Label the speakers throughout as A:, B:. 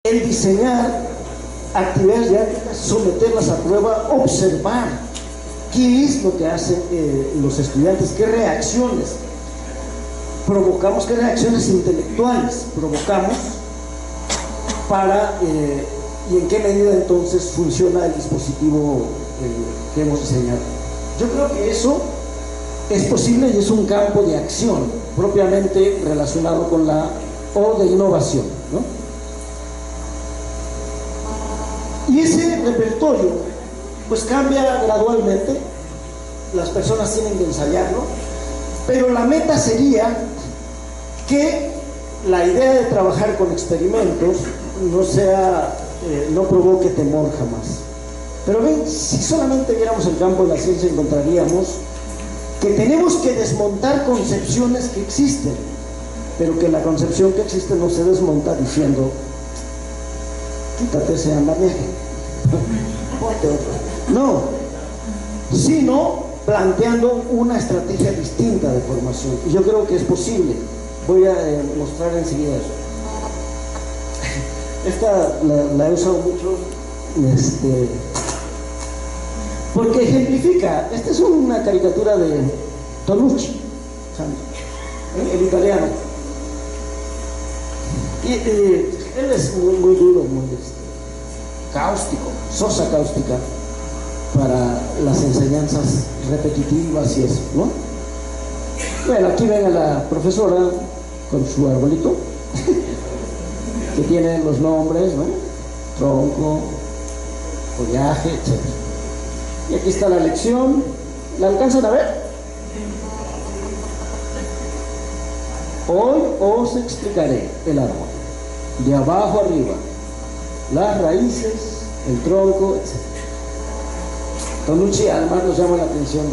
A: el diseñar actividades didácticas, someterlas a prueba, observar qué es lo que hacen los estudiantes, qué reacciones provocamos, qué reacciones intelectuales provocamos para y en qué medida entonces funciona el dispositivo que hemos diseñado. Yo creo que eso es posible y es un campo de acción propiamente relacionado con la o de innovación, ¿no? Y ese repertorio pues cambia gradualmente, las personas tienen que ensayarlo, pero la meta sería que la idea de trabajar con experimentos no provoque temor jamás. Pero ven, si solamente viéramos el campo de la ciencia, encontraríamos que tenemos que desmontar concepciones que existen, pero que la concepción que existe no se desmonta diciendo quítate ese andamiaje, ponte otro. No, sino planteando una estrategia distinta de formación. Y yo creo que es posible. Voy a mostrar enseguida eso. Esta la he usado mucho porque ejemplifica. Esta es una caricatura de Tonucci, el italiano. Y él es muy duro, muy cáustico, sosa cáustica para las enseñanzas repetitivas y eso, ¿no? Bueno, aquí ven a la profesora con su arbolito que tiene los nombres, ¿no? Tronco, follaje, etc. Y aquí está la lección. ¿La alcanzan a ver? Hoy os explicaré el árbol, de abajo arriba, las raíces, el tronco, etc. Tonucci además nos llama la atención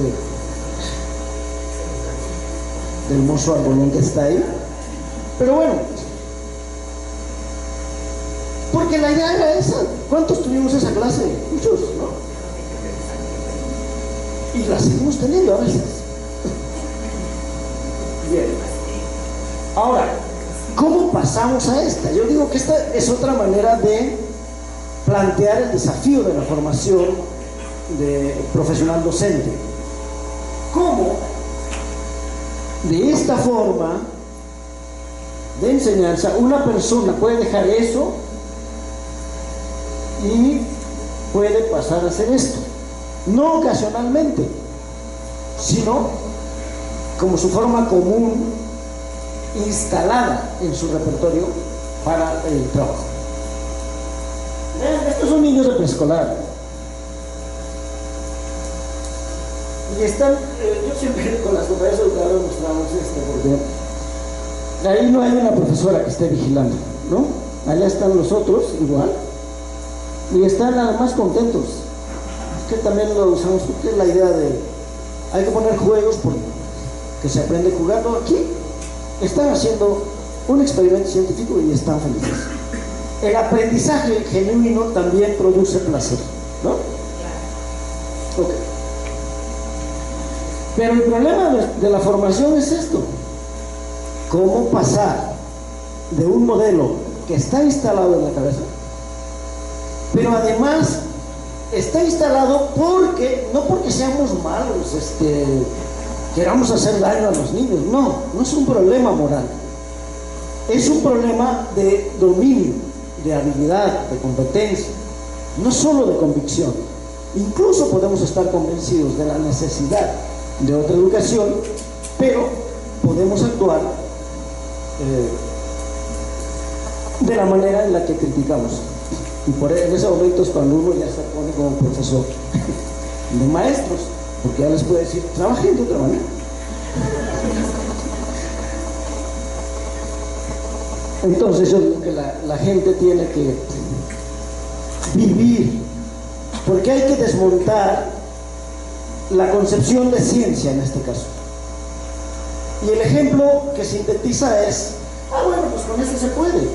A: del mozo arbolón que está ahí. Pero bueno, porque la idea era esa. ¿Cuántos tuvimos esa clase? Muchos, ¿no? Y la seguimos teniendo a veces. Bien. Ahora, ¿cómo pasamos a esta? Yo digo que esta es otra manera de plantear el desafío de la formación de profesional docente. ¿Cómo de esta forma de enseñanza una persona puede dejar eso y puede pasar a hacer esto? No ocasionalmente, sino como su forma común, instalada en su repertorio para el trabajo. Vean, estos son niños de preescolar. Y están, yo siempre con las compañeras educadoras mostramos porque ahí no hay una profesora que esté vigilando, ¿no? Allá están los otros, igual, y están nada más contentos. Es que también lo usamos porque es la idea de, hay que poner juegos porque se aprende jugando. Aquí están haciendo un experimento científico y están felices. El aprendizaje genuino también produce placer, ¿no? Ok. Pero el problema de la formación es esto: cómo pasar de un modelo que está instalado en la cabeza, pero además está instalado no porque seamos malos, queramos hacer daño a los niños. No es un problema moral, es un problema de dominio, de habilidad, de competencia, no solo de convicción. Incluso podemos estar convencidos de la necesidad de otra educación, pero podemos actuar de la manera en la que criticamos. Y en ese momento es cuando uno ya se pone como profesor de maestros, porque ya les puede decir, trabajen de otra manera. Entonces yo digo que la gente tiene que vivir, porque hay que desmontar la concepción de ciencia en este caso. Y el ejemplo que sintetiza es, bueno, pues con este se puede.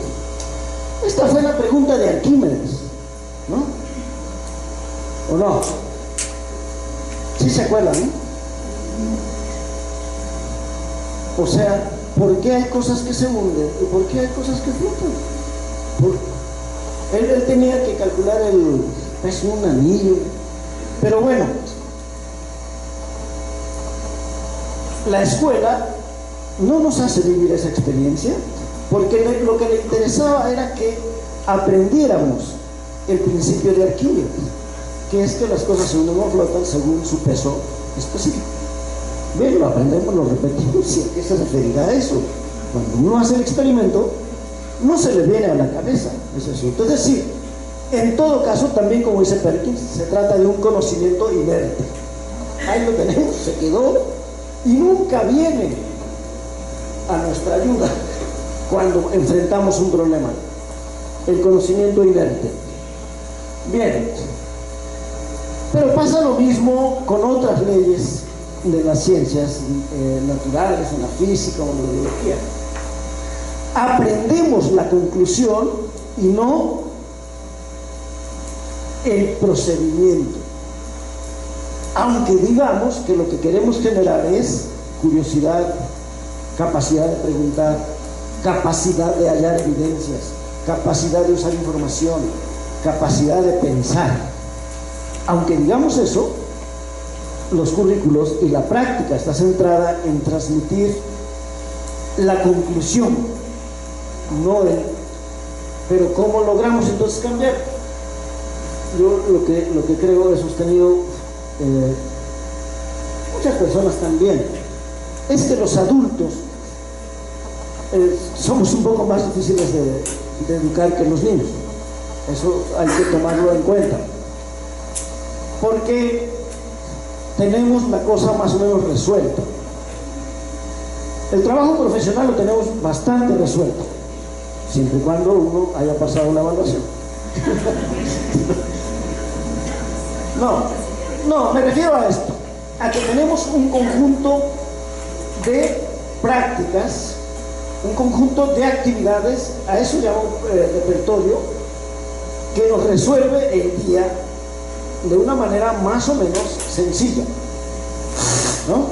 A: Esta fue la pregunta de Arquímedes, ¿no? ¿O no? ¿Sí se acuerdan, no? O sea, ¿por qué hay cosas que se hunden y por qué hay cosas que flotan? Él tenía que calcular el peso de un anillo. Pero bueno, la escuela no nos hace vivir esa experiencia, porque lo que le interesaba era que aprendiéramos el principio de Arquímedes, que es que las cosas se unen o flotan según su peso específico. Bien, lo aprendemos, lo repetimos, ¿y a qué se referirá a eso? Cuando uno hace el experimento, no se le viene a la cabeza ese asunto. Es decir, en todo caso, también como dice Perkins, se trata de un conocimiento inerte. Ahí lo tenemos, se quedó y nunca viene a nuestra ayuda cuando enfrentamos un problema. El conocimiento inerte. Bien, pero pasa lo mismo con otras leyes de las ciencias naturales, en la física o en la biología. Aprendemos la conclusión y no el procedimiento, aunque digamos que lo que queremos generar es curiosidad, capacidad de preguntar, capacidad de hallar evidencias, capacidad de usar información, capacidad de pensar. Aunque digamos eso, los currículos y la práctica está centrada en transmitir la conclusión, no el... Pero ¿cómo logramos entonces cambiar? Yo lo que creo, he sostenido, muchas personas también, es que los adultos somos un poco más difíciles de educar que los niños. Eso hay que tomarlo en cuenta, porque tenemos la cosa más o menos resuelta. El trabajo profesional lo tenemos bastante resuelto, siempre y cuando uno haya pasado la evaluación. No, me refiero a esto, a que tenemos un conjunto de prácticas, un conjunto de actividades, a eso llamo repertorio, que nos resuelve el día de una manera más o menos sencilla, ¿no?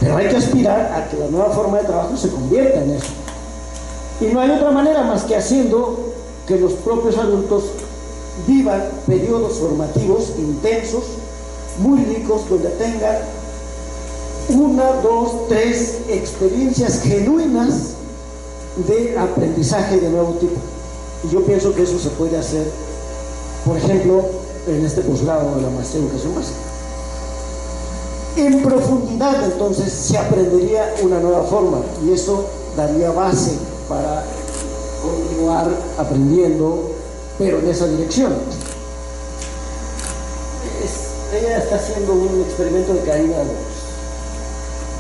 A: Pero hay que aspirar a que la nueva forma de trabajo se convierta en eso. Y no hay otra manera más que haciendo que los propios adultos vivan periodos formativos intensos, muy ricos, donde tengan 1, 2, 3 experiencias genuinas de aprendizaje de nuevo tipo. Y yo pienso que eso se puede hacer, por ejemplo, en este posgrado de la maestría en educación básica. En profundidad, entonces, se aprendería una nueva forma, y eso daría base para continuar aprendiendo, pero en esa dirección. Ella está haciendo un experimento de caída de los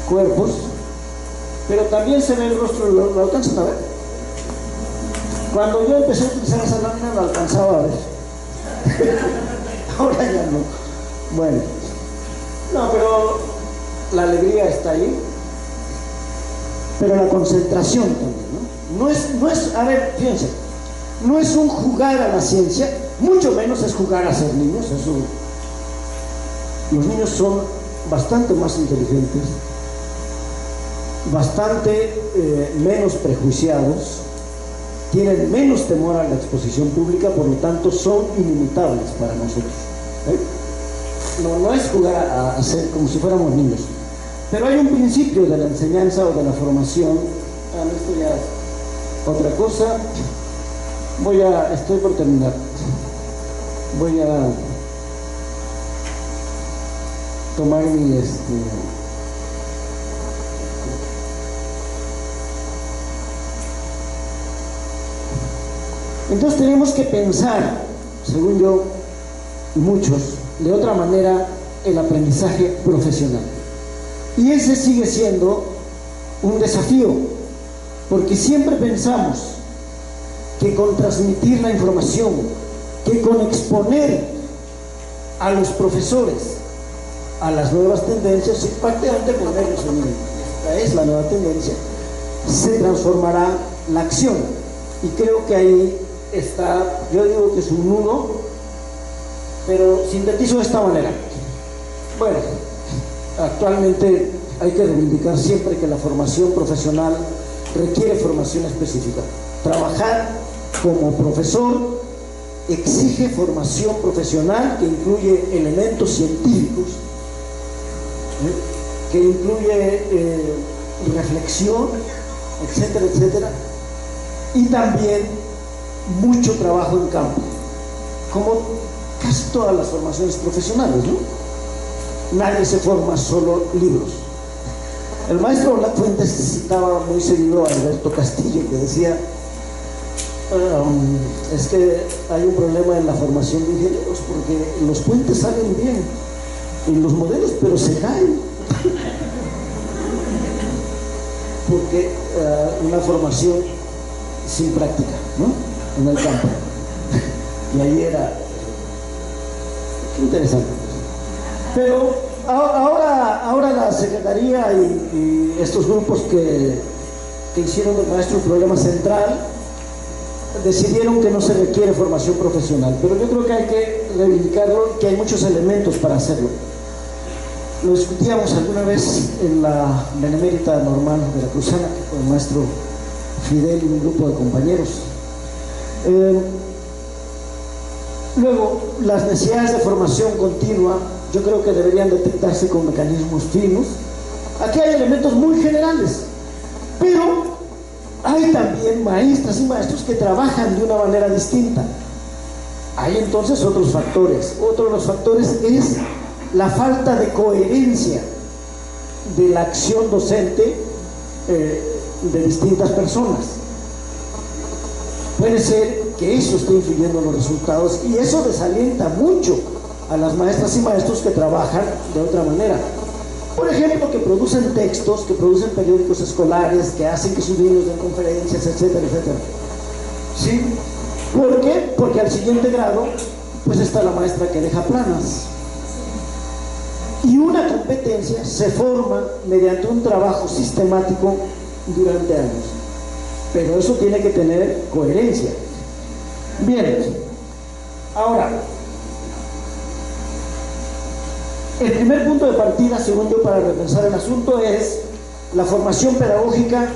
A: cuerpos, pero también se ve el rostro, lo alcanzan a ver. Cuando yo empecé a utilizar esa lámina, lo alcanzaba a ver. Ahora ya no. Bueno, no, pero la alegría está ahí, pero la concentración también, ¿no? No es, a ver, fíjense, no es un jugar a la ciencia, mucho menos es jugar a ser niños. Eso, los niños son bastante más inteligentes, bastante menos prejuiciados, tienen menos temor a la exposición pública, por lo tanto son inimitables para nosotros. No es jugar a ser como si fuéramos niños, pero hay un principio de la enseñanza o de la formación. Esto ya es otra cosa. Estoy por terminar. Voy a tomar mi Entonces tenemos que pensar, según yo y muchos, de otra manera el aprendizaje profesional. Y ese sigue siendo un desafío, porque siempre pensamos que con transmitir la información, que con exponer a los profesores a las nuevas tendencias, y prácticamente ponerlos en ello, esta es la nueva tendencia, se transformará la acción. Y creo que ahí está, yo digo que es un nudo, pero sintetizo de esta manera. Bueno, actualmente hay que reivindicar siempre que la formación profesional requiere formación específica. Trabajar como profesor, exige formación profesional que incluye elementos científicos, que incluye reflexión, etcétera, etcétera, y también mucho trabajo en campo, como casi todas las formaciones profesionales, ¿no? Nadie se forma solo libros. El maestro Lafuentes citaba muy seguido a Alberto Castillo, que decía: es que hay un problema en la formación de ingenieros, porque los puentes salen bien en los modelos, pero se caen. Porque una formación sin práctica, ¿no? En el campo. Y ahí era... Qué interesante. Pero ahora la Secretaría y estos grupos que hicieron del maestro un problema central decidieron que no se requiere formación profesional, pero yo creo que hay que reivindicarlo, que hay muchos elementos para hacerlo. Lo discutíamos alguna vez en la Benemérita Normal Veracruzana con el maestro Fidel y un grupo de compañeros. Luego, las necesidades de formación continua yo creo que deberían detectarse con mecanismos finos. Aquí hay elementos muy generales, pero hay también maestras y maestros que trabajan de una manera distinta. Hay entonces otros factores. Otro de los factores es la falta de coherencia de la acción docente de distintas personas. Puede ser que eso esté influyendo en los resultados, y eso desalienta mucho a las maestras y maestros que trabajan de otra manera. Por ejemplo, que producen textos, que producen periódicos escolares, que hacen que sus niños den conferencias, etcétera, etcétera. ¿Sí? ¿Por qué? Porque al siguiente grado, pues está la maestra que deja planas. Y una competencia se forma mediante un trabajo sistemático durante años. Pero eso tiene que tener coherencia. Bien, ahora, el primer punto de partida, según yo, para repensar el asunto es: la formación pedagógica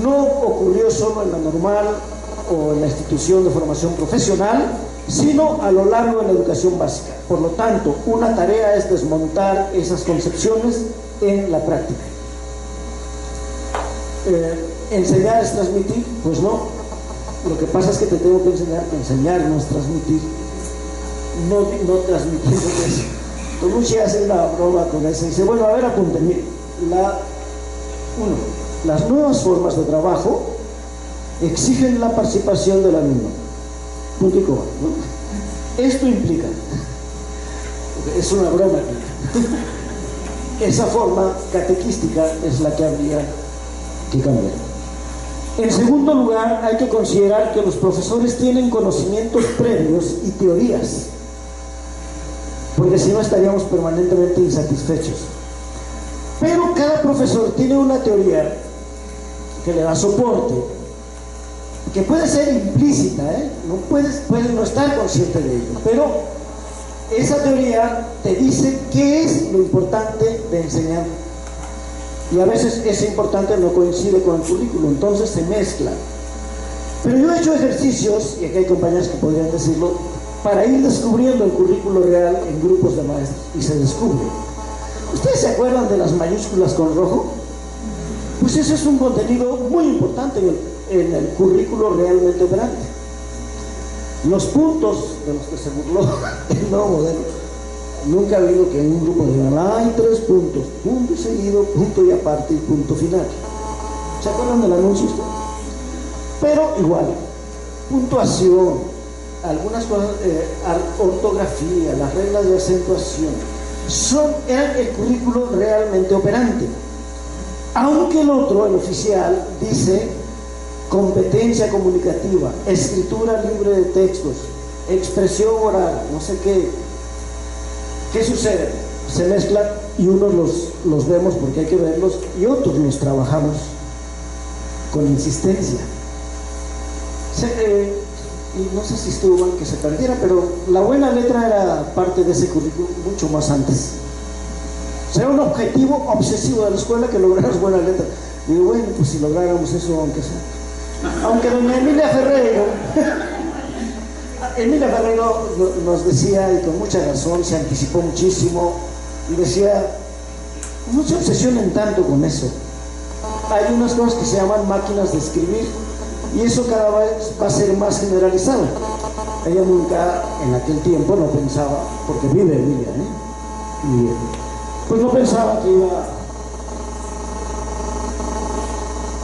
A: no ocurrió solo en la normal o en la institución de formación profesional, sino a lo largo de la educación básica. Por lo tanto, una tarea es desmontar esas concepciones en la práctica. ¿Enseñar es transmitir? Pues no. Lo que pasa es que te tengo que enseñar que enseñar no es transmitir. No transmitir eso. Tomuchi hace una broma con eso y dice: bueno, a ver, apunten, miren, las nuevas formas de trabajo exigen la participación del alumno. Punto y coma, ¿no? Esto implica, es una broma, esa forma catequística es la que habría que cambiar. En segundo lugar, hay que considerar que los profesores tienen conocimientos previos y teorías, porque si no estaríamos permanentemente insatisfechos. Pero cada profesor tiene una teoría que le da soporte, que puede ser implícita, no puedes no estar consciente de ello, pero esa teoría te dice qué es lo importante de enseñar, y a veces ese importante no coincide con el currículo, entonces se mezcla. Pero yo he hecho ejercicios, y aquí hay compañeros que podrían decirlo, para ir descubriendo el currículo real en grupos de maestros, y se descubre. ¿Ustedes se acuerdan de las mayúsculas con rojo? Pues ese es un contenido muy importante en el currículo realmente operante. Los puntos de los que se burló el nuevo modelo, nunca ha habido que en un grupo digan: hay 3 puntos, punto y seguido, punto y aparte y punto final. ¿Se acuerdan del anuncio ustedes? Pero igual, puntuación, algunas cosas, ortografía, las reglas de acentuación, eran el currículo realmente operante. Aunque el otro, el oficial, dice competencia comunicativa, escritura libre de textos, expresión oral, no sé qué. ¿Qué sucede? Se mezclan y unos los vemos porque hay que verlos, y otros los trabajamos con insistencia. Y no sé si estuvo mal que se perdiera, pero la buena letra era parte de ese currículum mucho más antes. Será un objetivo obsesivo de la escuela que lograras buena letra. Digo, bueno, pues si lográramos eso, aunque sea. Aunque doña Emilia Ferreiro nos decía, y con mucha razón, se anticipó muchísimo, y decía, no se obsesionen tanto con eso. Hay unas cosas que se llaman máquinas de escribir, y eso cada vez va a ser más generalizado. Ella nunca, en aquel tiempo, no pensaba, porque vive Emilia, y pues no pensaba que iba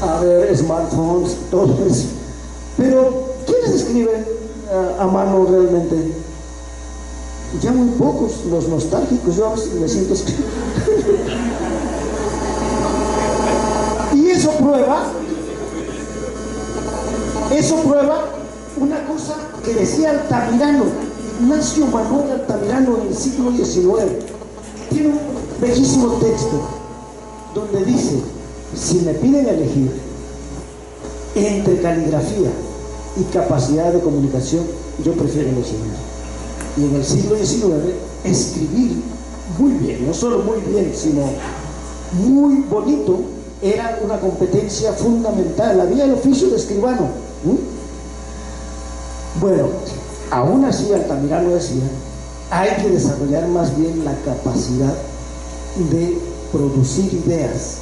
A: a haber smartphones, todo eso. Pero, ¿quiénes escriben a mano realmente? Ya muy pocos, los nostálgicos. Yo a veces me siento escribir. Y eso prueba una cosa que decía Altamirano, Ignacio Manuel Altamirano, en el siglo XIX. Tiene un bellísimo texto donde dice: si me piden elegir entre caligrafía y capacidad de comunicación, yo prefiero lo siguiente. Y en el siglo XIX, escribir muy bien, no solo muy bien, sino muy bonito, era una competencia fundamental. Había el oficio de escribano. Bueno, aún así Altamirano decía, hay que desarrollar más bien la capacidad de producir ideas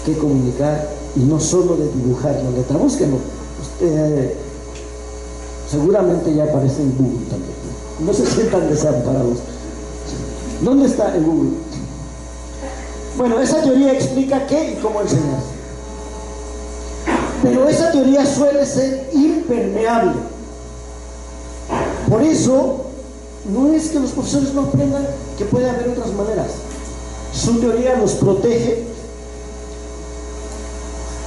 A: que comunicar, y no solo de dibujar la letra. Búsquenlo. Seguramente ya aparece en Google también. No se sientan desamparados. ¿Dónde está en Google? Bueno, esa teoría explica qué y cómo enseñar. Pero esa teoría suele ser impermeable. Por eso, no es que los profesores no aprendan que puede haber otras maneras. Su teoría los protege.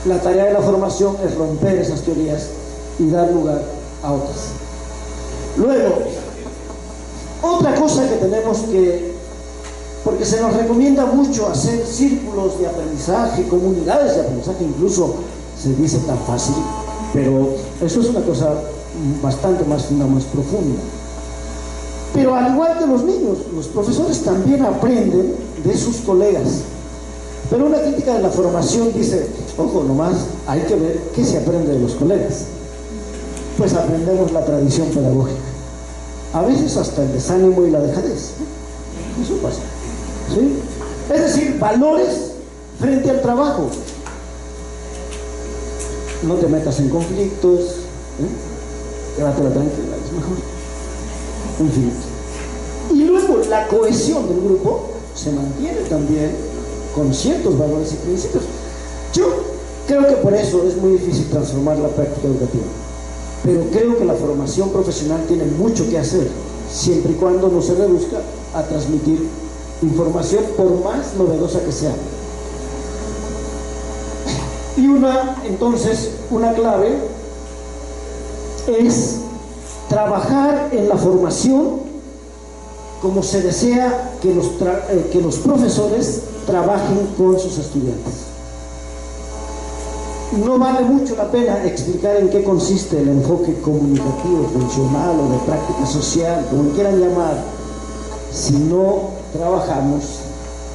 A: La tarea de la formación es romper esas teorías y dar lugar a otras. Luego, otra cosa que tenemos que, porque se nos recomienda mucho hacer círculos de aprendizaje, comunidades de aprendizaje, incluso se dice tan fácil, pero eso es una cosa bastante más fina, más profunda. Pero al igual que los niños, los profesores también aprenden de sus colegas. Pero una crítica de la formación dice, ojo, nomás hay que ver qué se aprende de los colegas. Pues aprendemos la tradición pedagógica. A veces hasta el desánimo y la dejadez. Eso pasa. ¿Sí? Es decir, valores frente al trabajo. No te metas en conflictos, quédatela tranquila, es mejor. En fin. Y luego la cohesión del grupo se mantiene también con ciertos valores y principios. Yo creo que por eso es muy difícil transformar la práctica educativa. Pero creo que la formación profesional tiene mucho que hacer, siempre y cuando no se reduzca a transmitir información, por más novedosa que sea. Y entonces, una clave es trabajar en la formación como se desea que los profesores trabajen con sus estudiantes. No vale mucho la pena explicar en qué consiste el enfoque comunicativo, funcional o de práctica social, como quieran llamar, si no trabajamos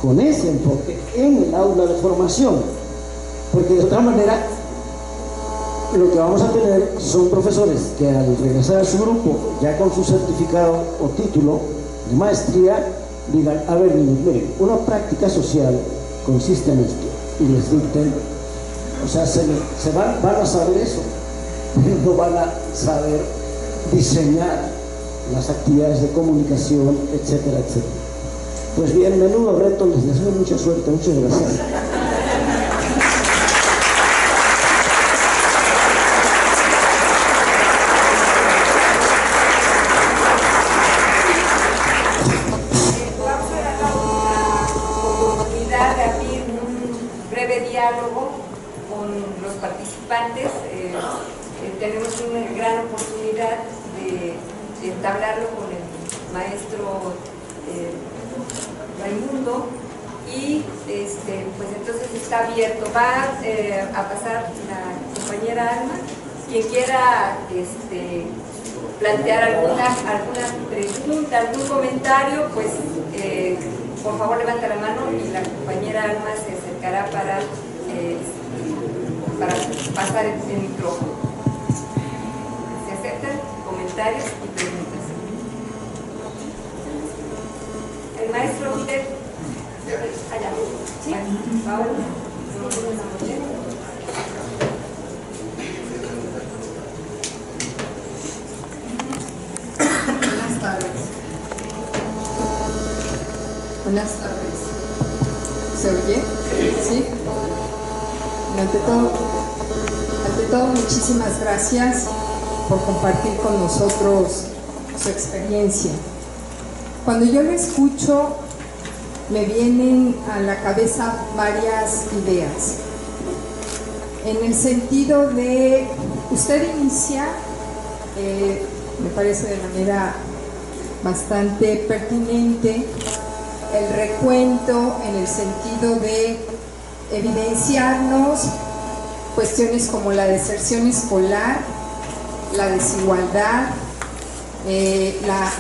A: con ese enfoque en el aula de formación. Porque de otra manera, lo que vamos a tener son profesores que al regresar a su grupo, ya con su certificado o título de maestría, digan, a ver niños, miren, una práctica social consiste en esto, y les dicten. O sea, van a saber eso, pero no van a saber diseñar las actividades de comunicación, etcétera, etcétera. Pues bien, menudo reto, les deseo mucha suerte, muchas gracias.
B: Vamos a dar la oportunidad de abrir un breve diálogo con los participantes. Tenemos una gran oportunidad de entablarlo con el maestro Raimundo, y pues entonces está abierto. Va a pasar la compañera Alma. Quien quiera plantear alguna pregunta, algún comentario, pues por favor levanta la mano y la compañera Alma se acercará para para pasar el micrófono. Se aceptan comentarios y preguntas. El maestro Miguel, allá. ¿Sí? Ahora.
C: Buenas tardes. Buenas tardes. ¿Se oye? ¿Sí? Ante todo, muchísimas gracias por compartir con nosotros su experiencia. Cuando yo lo escucho, me vienen a la cabeza varias ideas. En el sentido de, usted inicia, me parece de manera bastante pertinente, el recuento en el sentido de evidenciarnos cuestiones como la deserción escolar, la desigualdad,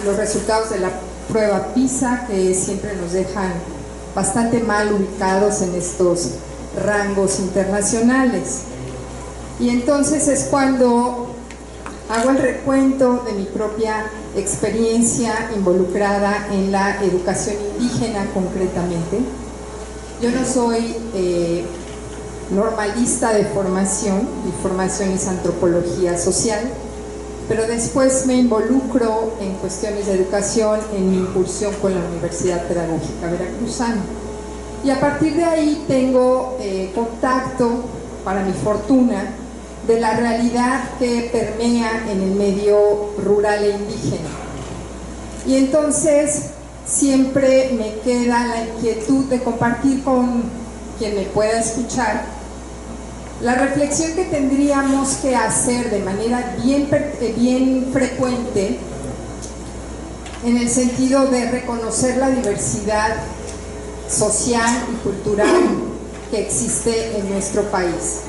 C: los resultados de la prueba PISA, que siempre nos dejan bastante mal ubicados en estos rangos internacionales. Y entonces es cuando hago el recuento de mi propia experiencia involucrada en la educación indígena concretamente. Yo no soy normalista de formación, mi formación es antropología social, pero después me involucro en cuestiones de educación en mi incursión con la Universidad Pedagógica Veracruzana. Y a partir de ahí tengo contacto, para mi fortuna, de la realidad que permea en el medio rural e indígena. Y entonces siempre me queda la inquietud de compartir con quien me pueda escuchar la reflexión que tendríamos que hacer de manera bien frecuente en el sentido de reconocer la diversidad social y cultural que existe en nuestro país.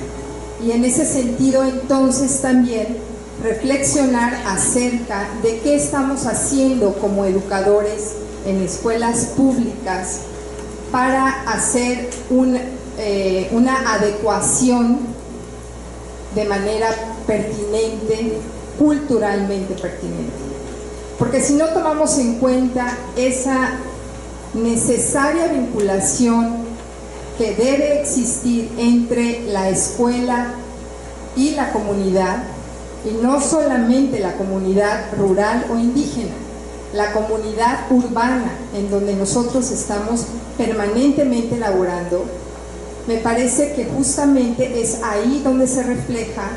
C: Y en ese sentido, entonces, también reflexionar acerca de qué estamos haciendo como educadores en escuelas públicas para hacer una adecuación de manera pertinente, culturalmente pertinente. Porque si no tomamos en cuenta esa necesaria vinculación que debe existir entre la escuela y la comunidad, y no solamente la comunidad rural o indígena, la comunidad urbana en donde nosotros estamos permanentemente laborando, me parece que justamente es ahí donde se refleja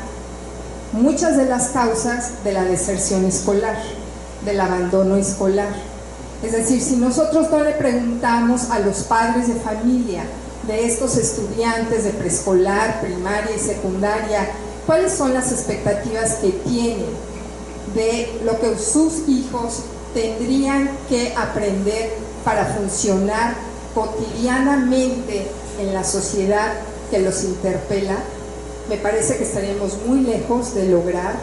C: muchas de las causas de la deserción escolar, del abandono escolar. Es decir, si nosotros no le preguntamos a los padres de familia de estos estudiantes de preescolar, primaria y secundaria, cuáles son las expectativas que tienen de lo que sus hijos tendrían que aprender para funcionar cotidianamente en la sociedad que los interpela, me parece que estaríamos muy lejos de lograr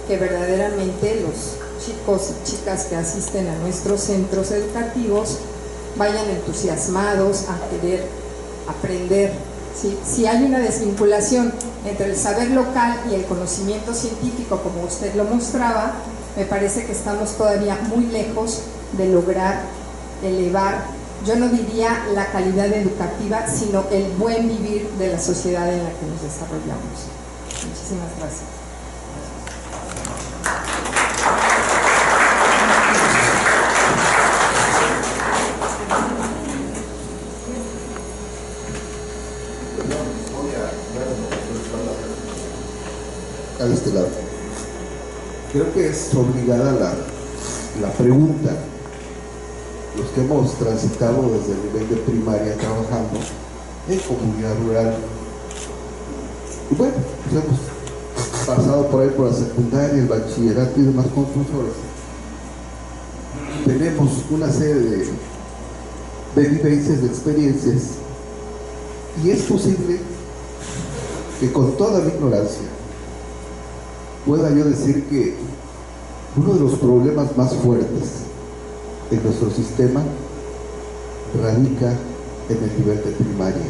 C: que verdaderamente los chicos y chicas que asisten a nuestros centros educativos vayan entusiasmados a querer aprender. ¿Sí? Si hay una desvinculación entre el saber local y el conocimiento científico, como usted lo mostraba, me parece que estamos todavía muy lejos de lograr elevar, yo no diría la calidad educativa, sino el buen vivir de la sociedad en la que nos desarrollamos. Muchísimas gracias.
D: A este lado. Creo que es obligada la pregunta. Los que hemos transitado desde el nivel de primaria trabajando en comunidad rural, y bueno, pues hemos pasado por ahí por la secundaria, el bachillerato y demás concursos. Tenemos una serie de vivencias, de experiencias, y es posible que con toda mi ignorancia pueda yo decir que uno de los problemas más fuertes en nuestro sistema radica en el nivel de primaria.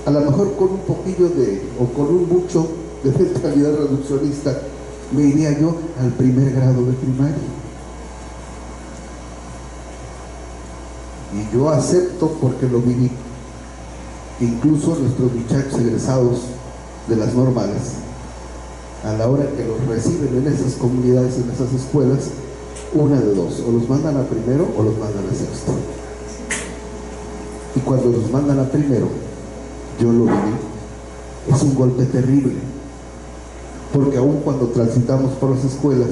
D: a lo mejor con un poquillo o con un mucho de mentalidad reduccionista, me iría yo al primer grado de primaria. Y yo acepto, porque lo viví, que incluso nuestros muchachos egresados de las normales, a la hora que los reciben en esas comunidades, en esas escuelas, una de dos: o los mandan a primero o los mandan a sexto. Y cuando los mandan a primero, yo lo viví, es un golpe terrible, porque aún cuando transitamos por las escuelas,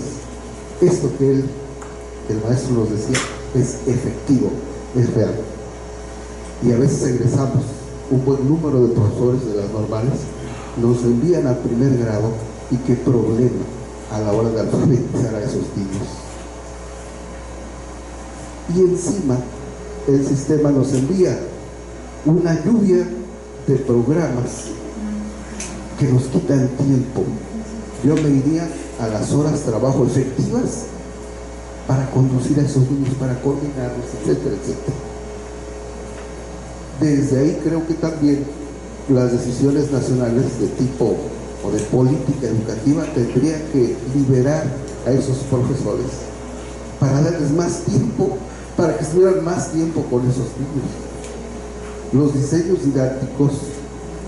D: esto que el maestro nos decía es efectivo, es real. Y a veces egresamos, un buen número de profesores de las normales nos envían al primer grado, y qué problema a la hora de alfabetizar a esos niños. Y encima el sistema nos envía una lluvia de programas que nos quitan tiempo. Yo me iría a las horas de trabajo efectivas para conducir a esos niños, para coordinarlos, etcétera, etcétera. Desde ahí creo que también las decisiones nacionales de tipo o de política educativa tendrían que liberar a esos profesores para darles más tiempo, para que estuvieran más tiempo con esos niños. Los diseños didácticos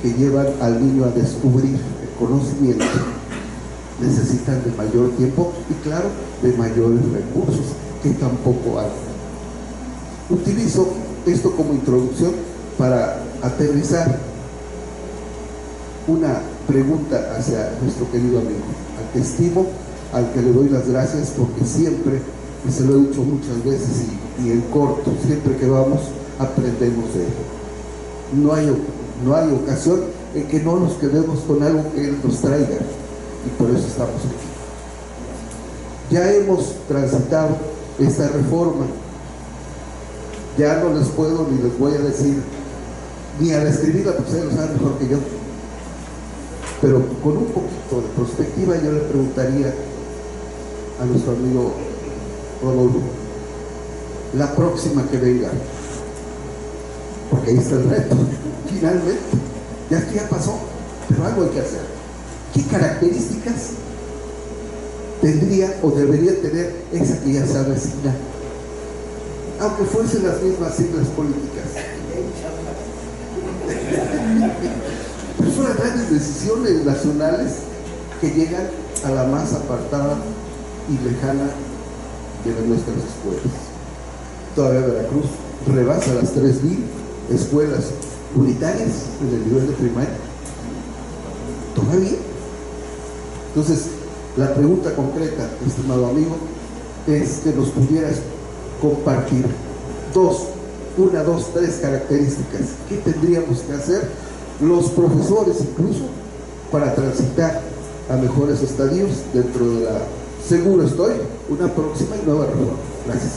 D: que llevan al niño a descubrir el conocimiento necesitan de mayor tiempo y, claro, de mayores recursos, que tampoco hay. Utilizo esto como introducción para aterrizar una pregunta hacia nuestro querido amigo, al que estimo, al que le doy las gracias, porque siempre, y se lo he dicho muchas veces y en corto, siempre que vamos aprendemos de él. No hay ocasión en que no nos quedemos con algo que él nos traiga, y por eso estamos aquí. Ya hemos transitado esta reforma, ya no les puedo ni les voy a decir, ni a describirla, porque ustedes lo saben mejor que yo, pero con un poquito de perspectiva yo le preguntaría a nuestro amigo Rodolfo, la próxima que venga, porque ahí está el reto, finalmente, ya pasó, pero algo hay que hacer. ¿Qué características tendría o debería tener esa que ya se avecina, aunque fuesen las mismas siglas políticas? Pero son las grandes decisiones nacionales que llegan a la más apartada y lejana de nuestras escuelas. Todavía Veracruz rebasa las 3,000 escuelas unitarias en el nivel de primaria. Todavía. Entonces, la pregunta concreta, estimado amigo, es que nos pudieras compartir una, dos, tres características. ¿Qué tendríamos que hacer los profesores incluso para transitar a mejores estadios dentro de la, seguro estoy, una próxima y nueva reforma? Gracias.